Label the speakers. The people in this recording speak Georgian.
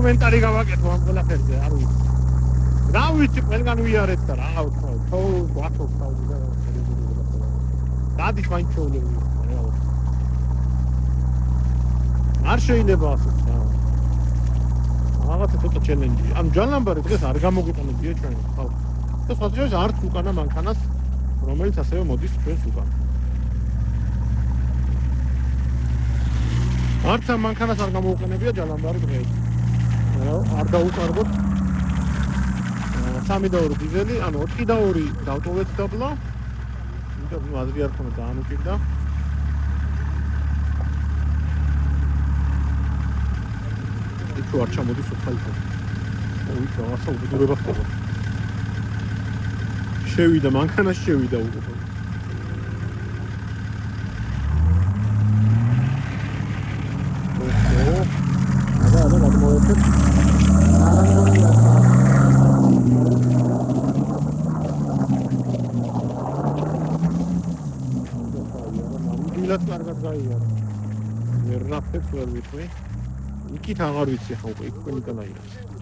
Speaker 1: კომენტარი გავაკეთო ამ ყველაფერზე, არ ვიცი. რა ვიცი, ყველგან ვიარეთ და რა ვთქვა, თო გვახობს თავი და დადის მაინც შეულები. არ შეიძლება ასეც რა. რაღაცა ცოტა ჩელენჯი. ანუ ჯალამბარი დღეს არ გამოგიტანებია ჩვენ ხალხს. და სხვადასხვა არც უკანა მანქანას, რომელიც ასევე მოდის ჩვენს უკან. არც ამ მანქანას არ გამოუყენებია ჯალამბარი დღეს. არ დაუკარგოთ 3 და 2 დიზელი, ანუ 4 და 2 დავტოვეთ დაბლა. იმიტომ რომ აზრი არ ქონდა ძალიან უკიდა. თუ არ ჩამოდის უხალხო. ოი, რაღაცა უდურება ხდება. შევიდა მანქანაში შევიდა უკვე. და გადმოვეცეთ. დილაც კარგად გაიარა. ვერ ნახეთ ვერ ვიცი. იქით აღარ ვიცი ხა უკვე იქ ყველგან აირას.